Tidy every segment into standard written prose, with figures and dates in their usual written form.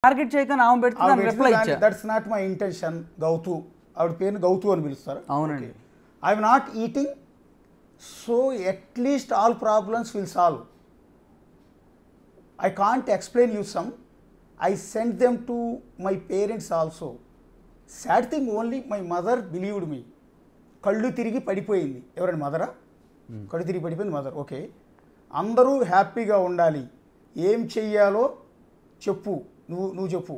Target చేయకని ఆమె పెడుతుంది reply ఇచ్చా. That's not my intention. Gouthu ఆవిడ పేరుని గౌతు అని పిలుస్తారు. అవునండి. I'm not eating, so at least all problems will solve. I can't explain you some. I sent them to my parents also. Sad thing only, my mother believed me. కళ్ళు తిరిగి పడిపోయింది. ఎవరైనా మదరా? కళ్ళు తిరిగి పడిపోయింది మదర్. ఓకే, అందరూ హ్యాపీగా ఉండాలి. ఏం చెయ్యాలో చెప్పు, నువ్వు చెప్పు.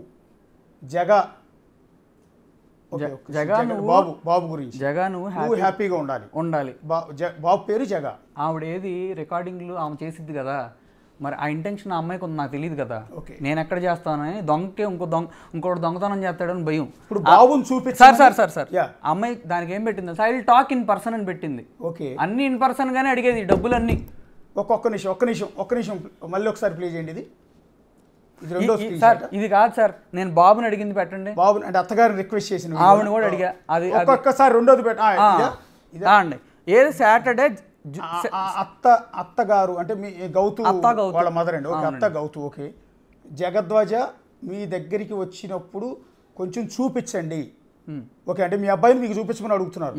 బాబు గురించి నువ్వు హ్యాపీగా ఉండాలి. బాబు పేరు జగా. ఆవిడ ఏది రికార్డింగ్లు ఆమె చేసిద్ది కదా, మరి ఆ ఇంటెన్షన్ ఆ అమ్మాయికి ఉంది, నాకు తెలియదు కదా. నేను ఎక్కడ చేస్తానని దొంగకే ఇంకోటి దొంగతనం చేస్తాడని భయం. ఇప్పుడు బాబుని చూపి సార్ అమ్మాయి దానికి ఏం పెట్టింది, I will talk in person అని పెట్టింది. ఓకే, అన్ని ఇన్ పర్సన్ గానే అడిగేది డబ్బులు అన్ని. ఒక్క నిమిషం మళ్ళీ ఒకసారి ప్లే చేయండి. సార్ ఇది కాదు సార్, నేను బాబుని అడిగింది పెట్టండి. బాబు అంటే అత్తగారిని రిక్వెస్ట్ చేసిన ఆవిడ కూడా అడిగా. అది ఒక్కొక్కసారి రెండోది అండి. ఏది సాటర్డే అత్తగారు అంటే మీ గౌతు వాళ్ళ మదర్ అండి. ఓకే, అత్త గౌతు. ఓకే, జగద్వాజ మీ దగ్గరికి వచ్చినప్పుడు కొంచెం చూపించండి. ఓకే, అంటే మీ అబ్బాయిని మీకు చూపించమని అడుగుతున్నారు.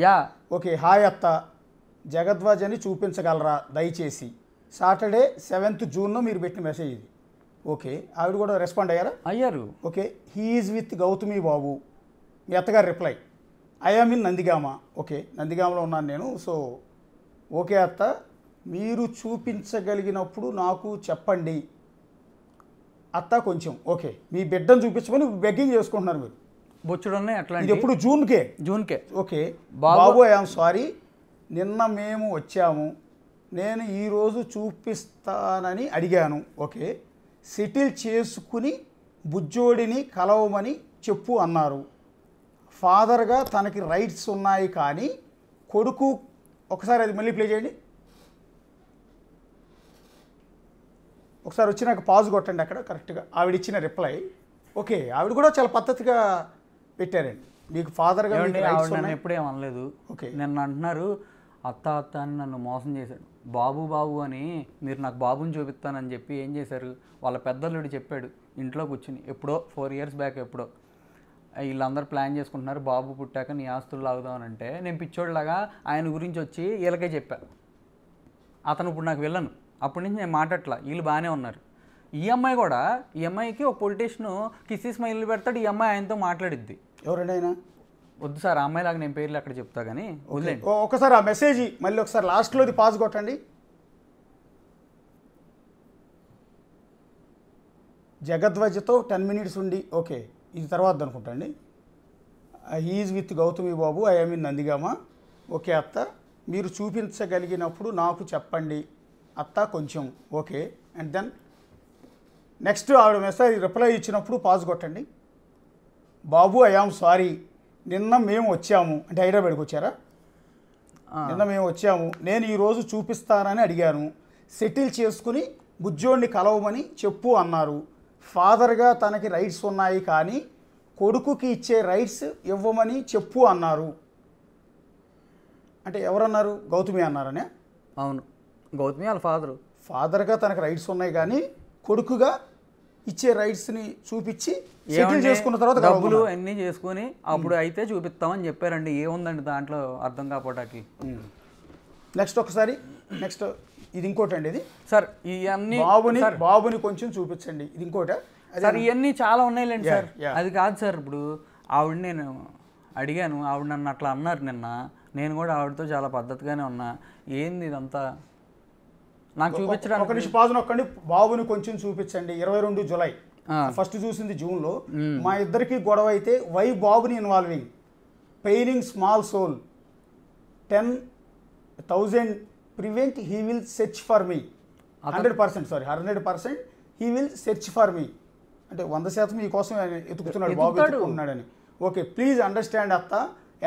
ఓకే, హాయ్ అత్త, జగద్వాజని చూపించగలరా దయచేసి? సాటర్డే 7th June మీరు పెట్టిన మెసేజ్ ఇది. ఓకే, ఆవిడ కూడా రెస్పాండ్ అయ్యారు. Okay, he is with Gautami babu. మీ అత్తగారు reply, I am in Nandigama. Okay, నందిగామలో ఉన్నాను నేను. సో ఓకే అత్త, మీరు చూపించగలిగినప్పుడు నాకు చెప్పండి అత్త కొంచెం. ఓకే, మీ బిడ్డను చూపించమని బెగ్గింగ్ చేసుకుంటున్నారు మీరు. బొచ్చుడున్నాయి అట్లా. ఇది ఎప్పుడు జూన్కే. Okay, babu I am sorry, నిన్న మేము వచ్చాము, నేను ఈరోజు చూపిస్తానని అడిగాను. ఓకే, సెటిల్ చేసుకుని బుజ్జోడిని కలవమని చెప్పు అన్నారు. ఫాదర్గా తనకి రైట్స్ ఉన్నాయి కానీ కొడుకు. ఒకసారి అది మళ్ళీ ప్లే చేయండి. ఒకసారి వచ్చి నాకు పాజ్ కొట్టండి అక్కడ కరెక్ట్గా ఆవిడ ఇచ్చిన రిప్లై. ఓకే, ఆవిడ కూడా చాలా పద్ధతిగా పెట్టారండి. మీకు ఫాదర్గా నన్ను ఎప్పుడేం అనలేదు. ఓకే, నన్ను అంటున్నారు అత్త అని నన్ను మోసం చేశాడు. బాబు అని మీరు నాకు బాబుని చూపిస్తానని చెప్పి ఏం చేశారు, వాళ్ళ పెద్దల్లుడు చెప్పాడు ఇంట్లో కూర్చుని. ఎప్పుడో 4 years బ్యాక్ ఎప్పుడో వీళ్ళందరూ ప్లాన్ చేసుకుంటున్నారు, బాబు పుట్టాక నీ ఆస్తులు లాగుదామని. అంటే నేను పిచ్చోడిలాగా ఆయన గురించి వచ్చి వీళ్ళకే చెప్పాను. అతను ఇప్పుడు నాకు వెళ్ళను. అప్పటి నుంచి నేను మాట్లాడట్లా, వీళ్ళు బాగానే ఉన్నారు. ఈ అమ్మాయి కూడా, ఈ అమ్మాయికి ఒక పొలిటీషియన్ కిస్సీ స్మైల్ పెడతాడు, ఈ అమ్మాయి ఆయనతో మాట్లాడిద్ది. ఎవరండి ఆయన? వద్దు సార్, ఆ అమ్మాయిలాగా నేను పేర్లు అక్కడ చెప్తా కానీ వదిలేండి. ఒకసారి ఆ మెసేజ్ మళ్ళీ ఒకసారి లాస్ట్లోది పాజ్ కొట్టండి. జగద్వాజతో 10 minutes ఉండి. ఓకే, ఇది తర్వాత అనుకుంటండి. He is with Gautami babu, I am in Nandigama. Okay అత్త, మీరు చూపించగలిగినప్పుడు నాకు చెప్పండి అత్త కొంచెం. ఓకే, అండ్ దెన్ నెక్స్ట్ ఆవిడ మెసేజ్ రిప్లై ఇచ్చినప్పుడు పాజ్ కొట్టండి. బాబు ఐ యామ్ సారీ, నిన్న మేము వచ్చాము. అంటే హైదరాబాద్కి వచ్చారా? నిన్న మేము వచ్చాము, నేను ఈరోజు చూపిస్తానని అడిగాను. సెటిల్ చేసుకుని బుజ్జోడిని కలవమని చెప్పు అన్నారు. ఫాదర్గా తనకి రైట్స్ ఉన్నాయి కానీ కొడుకుకి ఇచ్చే రైట్స్ ఇవ్వమని చెప్పు అన్నారు. అంటే ఎవరన్నారు? గౌతమి అన్నారనే. అవును, గౌతమి వాళ్ళ ఫాదర్గా తనకు రైట్స్ ఉన్నాయి కానీ కొడుకుగా ఇచ్చే రైట్స్ని చూపించి సెటిల్ చేసుకున్న తర్వాత డబ్బులు అన్నీ చేసుకొని అప్పుడు అయితే చూపిస్తామని చెప్పారండి. ఏముందండి దాంట్లో అర్థం కాపోటానికి. నెక్స్ట్ ఒకసారి నెక్స్ట్ ఇది ఇంకోటి అండి. ఇది సార్ ఇవన్నీ బాబుని కొంచెం చూపించండి. ఇది ఇంకోట సార్, ఇవన్నీ చాలా ఉన్నాయిలేండి సార్. అది కాదు సార్, ఇప్పుడు ఆవిడ నేను అడిగాను, ఆవిడ నన్ను అట్లా అన్నారు నిన్న. నేను కూడా ఆవిడతో చాలా పద్ధతిగానే ఉన్నా. ఏంది ఇదంతా నాకు చూపించడానికి? ఒక నిమిషం పాజ్ నొక్కండి. బాబుని కొంచెం చూపించండి. 22 July, ఫస్ట్ చూసింది జూన్లో. మా ఇద్దరికి గొడవ అయితే వై బాబుని involving, paining small soul, 10,000 prevent, he will search for me 100% he will search for me. అంటే 100% మీకోసం ఎతుకుతున్నాడు, బాబు ఎత్తుకున్నాడని. ఓకే, ప్లీజ్ అండర్స్టాండ్ అత్త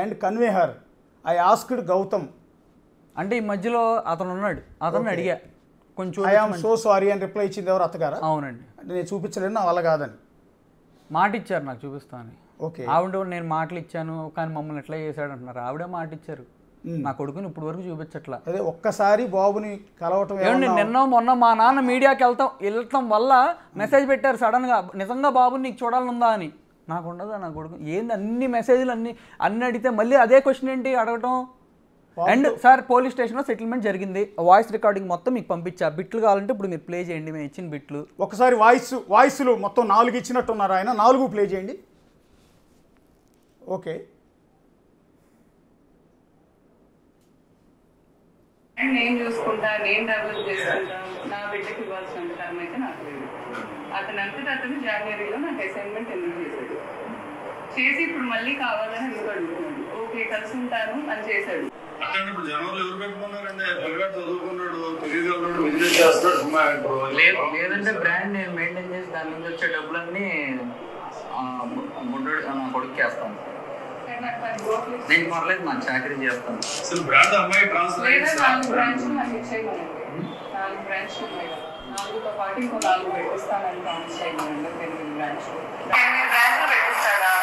and convey her. I asked Gautam. అంటే ఈ మధ్యలో అతను ఉన్నాడు, అతను అడిగా కొంచెం ఐ ఆమ్ సో సారీ అని రిప్లై ఇచ్చింది ఎవరు? అత్తగారా? అవునండి. అంటే నేను చూపించలేను, నా వల్ల కాదని మాట ఇచ్చారు నాకు చూపిస్తాను. ఓకే, ఆవిడ నేను మాటలు ఇచ్చాను కానీ మమ్మల్ని ఎట్లా చేశాడు అంటున్నారు. ఆవిడే మాట ఇచ్చారు. నా కొడుకుని ఇప్పుడు వరకు చూపించట్లా. అదే ఒక్కసారి బాబుని కలవటం ఏమండి, నిన్న మొన్న మా నాన్న మీడియాకి వెళ్ళటం వల్ల మెసేజ్ పెట్టారు సడన్గా, నిజంగా బాబుని నీకు చూడాలనుందా అని. నాకు ఉండదా నా కొడుకు? ఏంది అన్ని మెసేజ్లు అన్ని అడిగితే మళ్ళీ అదే క్వశ్చన్ ఏంటి అడగటం? అండ్ సార్ పోలీస్ స్టేషన్లో సెటిల్మెంట్ జరిగింది, వాయిస్ రికార్డింగ్ మొత్తం మీకు పంపించా. బిట్లు కావాలంటే ఇప్పుడు మీరు ప్లే చేయండి, మేము ఇచ్చిన బిట్లు. ఒకసారి వాయిస్లు మొత్తం 4 ఇచ్చినట్టున్నారు ఆయన, 4 ప్లే చేయండి. ఓకే. నేను చూసుకుంటా, నేను డెవలప్ చేసుకుంటా, నా బిడ్డకి ఇవ్వాల్సిన టర్మ్ అయితే నాకు లేదు. అతను జనవరిలో నాకు అసైన్మెంట్ ఎందుకు చేశాడు, చేసి ఇప్పుడు మళ్ళీ కావాలని ఎందుకు అడుగుతున్నాడు. ఓకే కలిసి ఉంటాను అని చేశాడు. లేదంటే బ్రాండ్ నేను మెయింటైన్ చేసి దాని నుంచి వచ్చే డబ్బులన్నీ బుడ్డోడు నా కొడుకు వేస్తాను. నేను పర్లేదు, నా చాకరీ చేస్తాను. 4 బ్రాంచ్లు నాకు ఇచ్చేయమనండి. 4 బ్రాంచ్లు ఉన్నాయి కదా, 4తో పాటు ఇంకో 4 పెట్టిస్తానని ప్రామిస్ చేయమనండి. 8 బ్రాంచ్లు పెట్టిస్తాడా?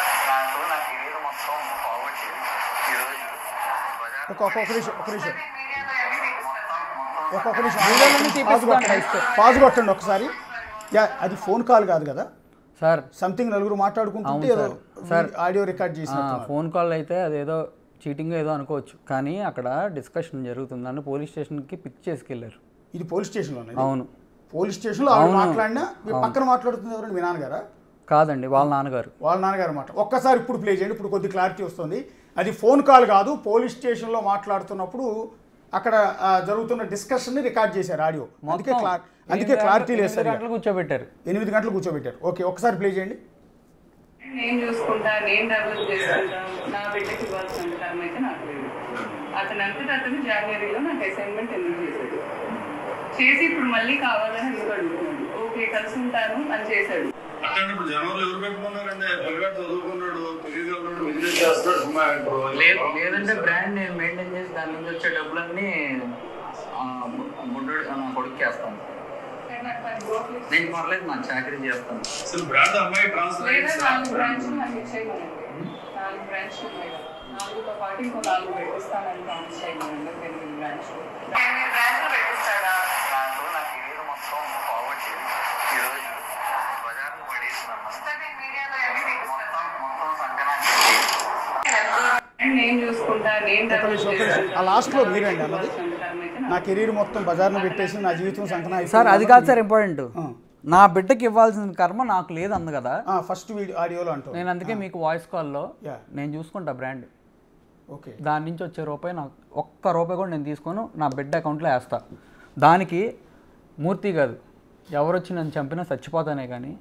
పాజ్ కొట్టండి ఒకసారి. అది ఫోన్ కాల్ కాదు కదా సార్, సంథింగ్ నలుగురు మాట్లాడుకుంటుంటే సార్ ఆడియో రికార్డ్ చేసి ఫోన్ కాల్ అయితే అదేదో చీటింగ్ ఏదో అనుకోవచ్చు, కానీ అక్కడ డిస్కషన్ జరుగుతుంది అని పోలీస్ స్టేషన్కి పిక్ చేసుకెళ్లారు. ఇది పోలీస్ స్టేషన్లో? అవును, పోలీస్ స్టేషన్లో మాట్లాడినా పక్కన మాట్లాడుతుంది ఎవరండి? మీ నాన్నగారా? కాదండి, వాళ్ళ నాన్నగారు. వాళ్ళ నాన్నగారు మాట. ఒక్కసారి ఇప్పుడు ప్లే చేయండి, ఇప్పుడు కొద్ది క్లారిటీ వస్తుంది. అది ఫోన్ కాల్ కాదు, పోలీస్ స్టేషన్లో మాట్లాడుతున్నప్పుడు అక్కడ జరుగుతున్న డిస్కషన్ ని రికార్డ్ చేశారు ఆడియో. అందుకే క్లారిటీ లేదు సార్. 8 గంటలు కూర్చోబెట్టారు. ఓకే, ఒకసారి ప్లే చేయండి. నేను చూసుకుంటా, నేను డెవలప్ చేసుకుంటా, నా బిడ్డకి ఇవ్వాల్సిన టర్మ్ అయితే నాకు లేదు. అతను జనవరిలో నాకు అసైన్మెంట్ ఎందుకు చేశాడు, చేసి ఇప్పుడు మళ్ళీ కావాలని ఎందుకు అడుగుతున్నాడు. ఓకే కలిసి ఉంటాను అని చేశాడు. లేదంటే బ్రాండ్ నేను మెయింటైన్ చేసి దాని నుంచి వచ్చే డబ్బులన్నీ బుడ్డోడు నా కొడుకు వేస్తాను. నేను పర్లేదు, నా చాకరీ చేస్తాను. 4 బ్రాంచ్లు నాకు ఇచ్చేయమనండి. 4 బ్రాంచ్లు ఉన్నాయి కదా, 4తో పాటు ఇంకో 4 పెట్టిస్తానని ప్రామిస్ చేయమనండి. 8 బ్రాంచ్లు పెట్టిస్తాడా? నాకు ఏదో మొత్తం ఫార్వర్డ్ చేసి ఈరోజు బజార్ను పడేస్తున్నాను. నేను చూసుకుంటా, నేను లాస్ట్ లో మీరండి అన్నది, నా కెరీర్ మొత్తం బజార్ను పెట్టేసి నా జీవితం సంకనా. సార్ అది కాదు సార్ ఇంపార్టెంట్, నా బిడ్డకి ఇవ్వాల్సిన కర్మ నాకు లేదు అంది కదా ఫస్ట్ ఆడియోలో అంటూ. నేను అందుకే మీకు వాయిస్ కాల్లో నేను చూసుకుంటా బ్రాండ్. ఓకే, దాని నుంచి వచ్చే రూపాయి నాకు ₹1 కూడా నేను తీసుకొని నా బిడ్డ అకౌంట్లో వేస్తా. దానికి మూర్తి కాదు, ఎవరు వచ్చి నన్ను చంపినా చచ్చిపోతానే, కానీ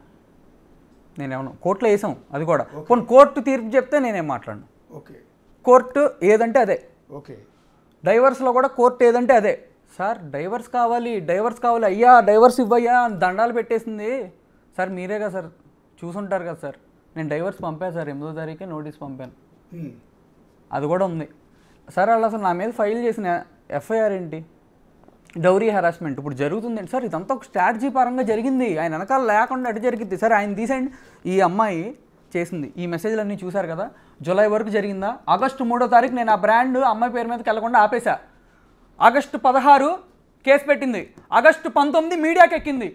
నేనేమన్నా కోర్టులో వేసాం. అది కూడా కొన్ని కోర్టు తీర్పు చెప్తే నేనేం మాట్లాడను. ఓకే, కోర్టు ఏదంటే అదే. ఓకే, డైవర్స్లో కూడా కోర్టు ఏదంటే అదే. సార్ డైవర్స్ కావాలి అయ్యా డైవర్స్ ఇవ్వయ్యా అని దండాలు పెట్టేసింది సార్. మీరే కదా సార్ చూసుంటారు కదా సార్. నేను డైవర్స్ పంపాను సార్, 8వ తారీఖే నోటీస్ పంపాను. అది కూడా ఉంది సార్. వాళ్ళు అసలు నా మీద ఫైల్ చేసిన ఎఫ్ఐఆర్ ఏంటి? డౌరీ హెరాస్మెంట్ ఇప్పుడు జరుగుతుందండి సార్. ఇదంతా ఒక స్ట్రాటజీ పరంగా జరిగింది, ఆయన వెనకాల లేకుండా అటు జరిగింది సార్. ఆయన తీసేయండి. ఈ అమ్మాయి చేసింది ఈ మెసేజ్లన్నీ చూశారు కదా, జూలై వరకు జరిగిందా? ఆగస్టు 3వ తారీఖు నేను ఆ బ్రాండ్ అమ్మాయి పేరు మీదకి వెళ్ళకుండా ఆపేశా. ఆగస్టు 16 కేసు పెట్టింది, ఆగస్టు 19 మీడియాకి ఎక్కింది.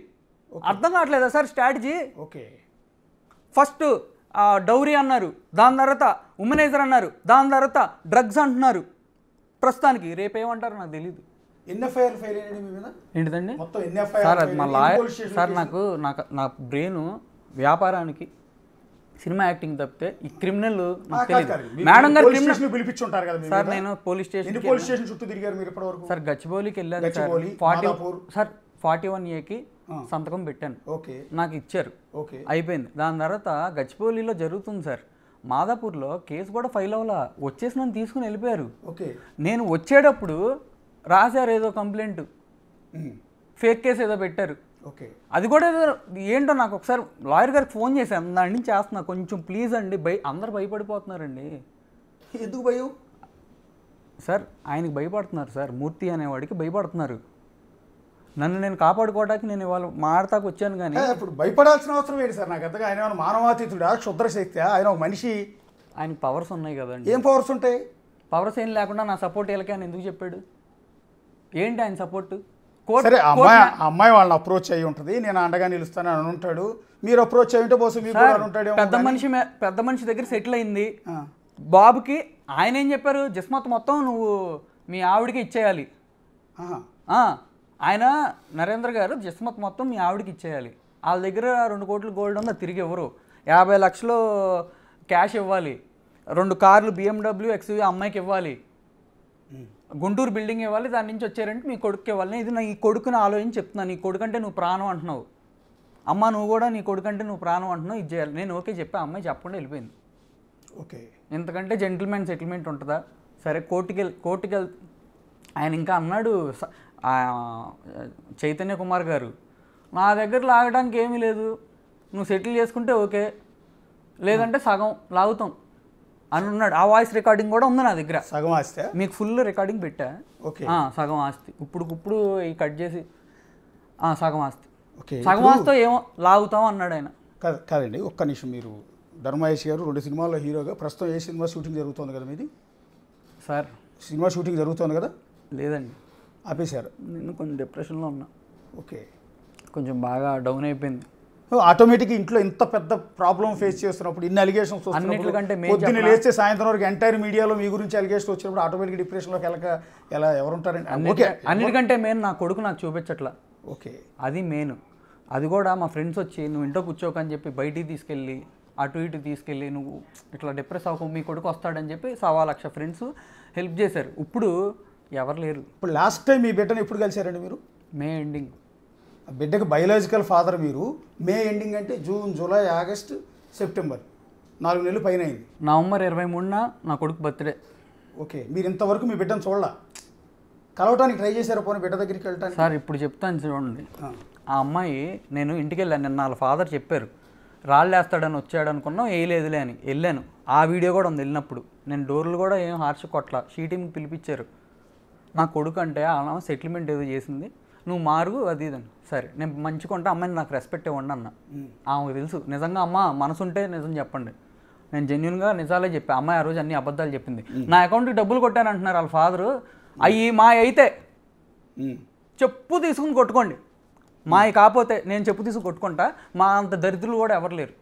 అర్థం కావట్లేదా sir strategy? Okay, first dowry అన్నారు, దాని తర్వాత ఉమెనైజర్ అన్నారు, దాని తర్వాత డ్రగ్స్ అంటున్నారు. ప్రస్తుతానికి రేపు ఏమంటారు నాకు తెలియదు. ఏంటిదండి సార్? అది మా లాయర్ సార్. నా బ్రెయిన్ వ్యాపారానికి సినిమా యాక్టింగ్ తప్పితే ఈ క్రిమినల్ నాకు తెలియదు. మేడం గారు పిలిపించుంటారు కదా సార్. నేను పోలీస్ స్టేషన్ చుట్టూ తిరిగారు మీరు ఇప్పటివరకు? సార్ గచ్చిబౌలికి వెళ్ళాను సార్. 41A సంతకం పెట్టాను, నాకు ఇచ్చారు, అయిపోయింది. దాని తర్వాత గచ్చిబౌలిలో జరుగుతుంది సార్. మాదాపూర్లో కేసు కూడా ఫైల్ అవ్వాలా, వచ్చేసి నన్ను తీసుకుని వెళ్ళిపోయారు. నేను వచ్చేటప్పుడు రాశారు ఏదో కంప్లైంట్, ఫేక్ కేసు ఏదో పెట్టారు. అది కూడా ఏదో ఏంటో నాకు ఒకసారి లాయర్ గారికి ఫోన్ చేశాను, దాని నుంచి చేస్తున్నా కొంచెం ప్లీజ్ అండి. అందరు భయపడిపోతున్నారండి. ఎందుకు భయం సార్? ఆయనకి భయపడుతున్నారు సార్, మూర్తి అనేవాడికి భయపడుతున్నారు. నన్ను నేను కాపాడుకోవడానికి నేను ఇవాళ మాడతాకు వచ్చాను. కానీ ఇప్పుడు భయపడాల్సిన అవసరం ఏంటి సార్? నాకు అంతగా ఆయన మానవాతీతుడా, క్షుద్రశక్తి? ఆయన ఒక మనిషి, ఆయనకి పవర్స్ ఉన్నాయి కదండి. ఏం పవర్స్ ఉంటాయి? పవర్ సైన్ లేకుండా నా సపోర్ట్ వీళ్ళకి అని ఎందుకు చెప్పాడు? ఏంటి ఆయన సపోర్ట్? సరే అమ్మాయి వాళ్ళని అప్రోచ్ అయ్యి ఉంటుంది, నేను అండగా నిలుస్తాను అని ఉంటాడు. మీరు అప్రోచ్ అయ్యి ఉంటే బహుశా మీకు కూడా ఉంటాడు. పెద్ద మనిషి దగ్గర సెటిల్ అయింది బాబుకి. ఆయన ఏం చెప్పారు? జిస్మత్ మొత్తం నువ్వు మీ ఆవిడకి ఇచ్చేయాలి. ఆయన నరేంద్ర గారు జిస్మత్ మొత్తం మీ ఆవిడకి ఇచ్చేయాలి. వాళ్ళ దగ్గర 2 కోట్ల గోల్డ్ ఉంది, తిరిగి ఇవ్వరు. 50 లక్షలు క్యాష్ ఇవ్వాలి, 2 కార్లు BMW XUV అమ్మాయికి ఇవ్వాలి, గుంటూరు బిల్డింగ్ ఇవ్వాలి, దాని నుంచి వచ్చారంటే మీ కొడుకు ఇవ్వాలి. ఇది ఈ కొడుకుని ఆలోచించి చెప్తున్నాను. నీ కొడుకు అంటే నువ్వు ప్రాణం అంటున్నావు, అమ్మ నువ్వు కూడా నీ కొడుకు అంటే నువ్వు ప్రాణం అంటున్నావు, ఇది చేయాలి. నేను ఓకే చెప్పా, అమ్మాయి చెప్పకుండా వెళ్ళిపోయింది. ఓకే, ఇంతకంటే జెంటిల్మెన్ సెటిల్మెంట్ ఉంటుందా? సరే కోర్టుకి ఆయన ఇంకా అన్నాడు చైతన్య కుమార్ గారు, నా దగ్గర లాగడానికి ఏమీ లేదు, నువ్వు సెటిల్ చేసుకుంటే ఓకే, లేదంటే సగం లాగుతాం అని ఉన్నాడు. ఆ వాయిస్ రికార్డింగ్ కూడా ఉంది నా దగ్గర. సగం ఆస్తి మీకు ఫుల్ రికార్డింగ్ పెట్టా. ఓకే, సగం ఆస్తి ఇప్పుడు ఈ కట్ చేసి సగం ఆస్తి, సగం ఆస్తితో ఏమో లాగుతాం అన్నాడు ఆయన. కాదండి, ఒక్క నిమిషం. మీరు ధర్మయేష్ గారు 2 సినిమాల్లో హీరోగా, ప్రస్తుతం ఏ సినిమా షూటింగ్ జరుగుతుంది కదా మీది? సార్ సినిమా షూటింగ్ జరుగుతుంది కదా? లేదండి, ఆపేశారు. నేను కొంచెం డిప్రెషన్లో ఉన్నా. ఓకే, కొంచెం బాగా డౌన్ అయిపోయింది. ఆటోమేటిక్గా ఇంట్లో ఇంత పెద్ద ప్రాబ్లం ఫేస్ చేస్తున్నప్పుడు, ఇన్ని అలిగేషన్స్ అన్నిటికంటే పొద్దున్న లేస్తే సాయంత్రం వరకు ఎంటైర్ మీడియాలో మీ గురించి అలిగేషన్ వచ్చినప్పుడు ఆటోమేటిక్ డిప్రెషన్లోకి ఎలా ఎవరుంటారండి? ఓకే, అన్నిటికంటే మెయిన్ నా కొడుకు నాకు చూపించట్లా. ఓకే, అది మెయిన్. అది కూడా మా ఫ్రెండ్స్ వచ్చి నువ్వు ఇంట్లో కూర్చోకని చెప్పి బయటికి తీసుకెళ్ళి అటు ఇటు తీసుకెళ్ళి నువ్వు ఇట్లా డిప్రెస్ అవ్వకు, మీ కొడుకు వస్తాడని చెప్పి 1,00,000 ఫ్రెండ్స్ హెల్ప్ చేశారు. ఇప్పుడు ఎవరు లేరు. ఇప్పుడు లాస్ట్ టైం మీ బిడ్డను ఎప్పుడు కలిశారండి మీరు? May ending. బిడ్డకి బయలాజికల్ ఫాదర్ మీరు. మే ఎండింగ్ అంటే జూన్, జూలై, ఆగస్ట్, సెప్టెంబర్, 4 నెలలు పైన అయింది. నవంబర్ 23న నా కొడుకు బర్త్డే. ఓకే, మీరు ఇంతవరకు మీ బిడ్డను చూడాల, కలవటానికి ట్రై చేశారు పోనీ బిడ్డ దగ్గరికి వెళ్ళటానికి? సార్ ఇప్పుడు చెప్తాను చూడండి. ఆ అమ్మాయి నేను ఇంటికి వెళ్ళాను, నిన్న వాళ్ళ ఫాదర్ చెప్పారు రాళ్ళు వేస్తాడని వచ్చాడు అనుకున్నాం, వేయలేదులే అని వెళ్ళాను. ఆ వీడియో కూడా ఉంది. వెళ్ళినప్పుడు నేను డోర్లు కూడా ఏం హార్ష్ కొట్ల, షీటింగ్ పిలిపించారు. నా కొడుకు అంటే అలా సెటిల్మెంట్ ఏదో చేసింది, నువ్వు మారు అది ఇదని. సరే నేను మంచిగా అమ్మాయిని నాకు రెస్పెక్ట్ ఇవ్వండి అన్న. ఆమెకు తెలుసు నిజంగా అమ్మ మనసుంటే నిజం చెప్పండి. నేను జెన్యున్గా నిజాలే చెప్పా. అమ్మాయి ఆ రోజు అన్ని అబద్ధాలు చెప్పింది. నా అకౌంట్కి డబ్బులు కొట్టాను అంటున్నారు వాళ్ళ ఫాదరు. అవి మా అయితే చెప్పు తీసుకుని కొట్టుకోండి, మావి కాకపోతే నేను చెప్పు తీసుకు కొట్టుకుంటా. మా అంత దరిద్రులు కూడా ఎవరు లేరు.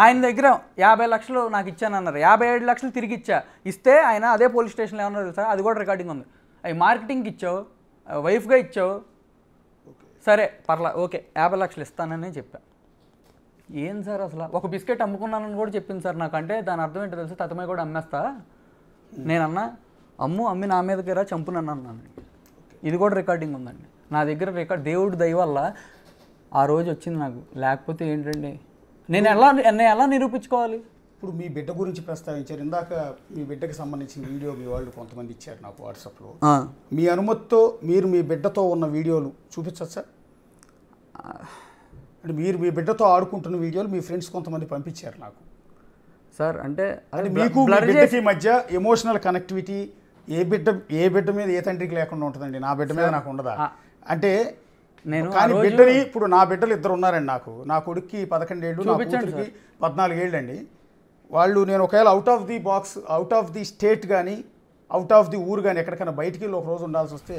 ఆయన దగ్గర 50 లక్షలు నాకు ఇచ్చానన్నారు, 57 లక్షలు తిరిగి ఇస్తే ఆయన అదే పోలీస్ స్టేషన్లో ఏమన్నా తెలుసా, అది కూడా రికార్డింగ్ ఉంది. అవి మార్కెటింగ్కి ఇచ్చావు, వైఫ్గా ఇచ్చావు, సరే పర్లా ఓకే 50 లక్షలు ఇస్తానని చెప్పా. ఏం సార్ అసలు ఒక బిస్కెట్ అమ్ముకున్నానని కూడా చెప్పింది సార్. నాకంటే దాని అర్థం ఏంటో తెలుసు, తతమై కూడా అమ్మేస్తా నేనన్నా, అమ్మి నా మీదకి రా చంపునన్ను అన్నాను. ఇది కూడా రికార్డింగ్ ఉందండి నా దగ్గర. దేవుడి దయ వల్ల ఆ రోజు వచ్చింది నాకు, లేకపోతే ఏంటండి నేను ఎలా నిరూపించుకోవాలి? ఇప్పుడు మీ బిడ్డ గురించి ప్రస్తావించారు ఇందాక. మీ బిడ్డకి సంబంధించిన వీడియో మీ వాళ్ళు కొంతమంది ఇచ్చారు నాకు వాట్సాప్లో. మీ అనుమతితో మీరు మీ బిడ్డతో ఉన్న వీడియోలు చూపించచ్చా? అంటే మీరు మీ బిడ్డతో ఆడుకుంటున్న వీడియోలు మీ ఫ్రెండ్స్ కొంతమంది పంపించారు నాకు సార్. అంటే మీకు బిడ్డకి మధ్య ఎమోషనల్ కనెక్టివిటీ ఏ బిడ్డ మీద ఏ తండ్రికి లేకుండా ఉంటుందండి? నా బిడ్డ మీద నాకు ఉండదా? అంటే నేను కానీ బిడ్డని ఇప్పుడు నా బిడ్డలు 2 ఉన్నారండి నాకు. నా కొడుక్కి 11 ఏళ్ళు, నా కూతురికి 14 ఏళ్ళు అండి. వాళ్ళు నేను ఒకవేళ out of the box, out of the state కానీ అవుట్ ఆఫ్ ది ఊరు కానీ ఎక్కడికైనా బయటికి వెళ్ళి ఒక రోజు ఉండాల్సి వస్తే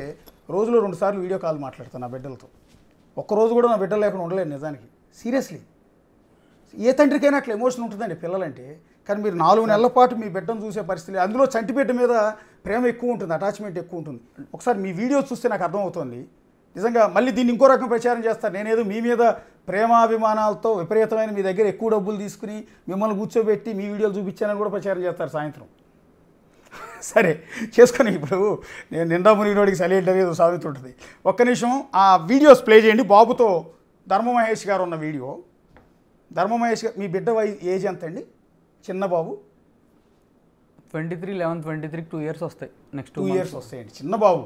రోజులో 2 సార్లు వీడియో కాల్ మాట్లాడతాను నా బిడ్డలతో. ఒక్కరోజు కూడా నా బిడ్డలు లేకుండా ఉండలేదు నిజానికి. సీరియస్లీ ఏ తండ్రికైనా అట్లా ఎమోషన్ ఉంటుందండి పిల్లలంటే. కానీ మీరు 4 నెలల పాటు మీ బిడ్డను చూసే పరిస్థితి, అందులో చంటి బిడ్డ మీద ప్రేమ ఎక్కువ ఉంటుంది, అటాచ్మెంట్ ఎక్కువ ఉంటుంది. ఒకసారి మీ వీడియో చూస్తే నాకు అర్థమవుతుంది నిజంగా. మళ్ళీ దీన్ని ఇంకో రకం ప్రచారం చేస్తారు, నేనేదో మీ మీద ప్రేమాభిమానాలతో విపరీతమైన మీ దగ్గర ఎక్కువ డబ్బులు తీసుకుని మిమ్మల్ని కూర్చోబెట్టి మీ వీడియోలు చూపించానని కూడా ప్రచారం చేస్తారు సాయంత్రం. సరే చేసుకొని ఇప్పుడు నేను నిండా మునిగినోడికి సలైట్ అనేది సామెత ఉంటుంది. ఒక్క నిమిషం ఆ వీడియోస్ ప్లే చేయండి. బాబుతో ధర్మ మహేష్ గారు ఉన్న వీడియో. ధర్మ మహేష్ గారు మీ బిడ్డ ఏజ్ ఎంత అండి? చిన్న బాబు 23, 11, 23 2 ఇయర్స్ వస్తాయి. నెక్స్ట్ 2 ఇయర్స్ వస్తాయండి చిన్న బాబు.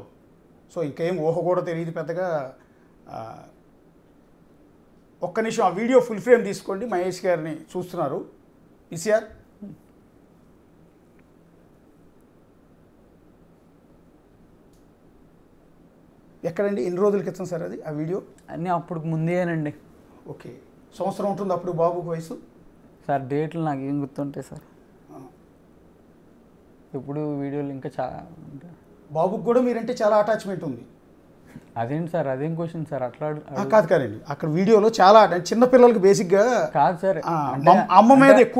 సో ఇంకేం ఊహ కూడా తెలియదు పెద్దగా. ఒక్క నిమిషం ఆ వీడియో ఫుల్ ఫ్రేమ్ తీసుకోండి. మహేష్ గారిని చూస్తున్నారు. ఈసీఆర్ ఎక్కడండి? ఎన్ని రోజుల క్రితం సార్ అది ఆ వీడియో? అన్నీ అప్పుడు ముందేనండి. ఓకే, సంవత్సరం ఉంటుంది అప్పుడు బాబుకు వయసు? సార్ డేట్లు నాకు ఏం గుర్తుంటాయి సార్. ఎప్పుడు వీడియోలు ఇంకా బాబుకి కూడా మీరంటే చాలా అటాచ్మెంట్ ఉంది. అదేంటి సార్, అదేం క్వశ్చన్ సార్ అట్లా కాదు కాదండి, అక్కడ వీడియోలో చాలా చిన్న పిల్లలకి బేసిక్గా కాదు సార్, అమ్మ మీద ఎక్కువ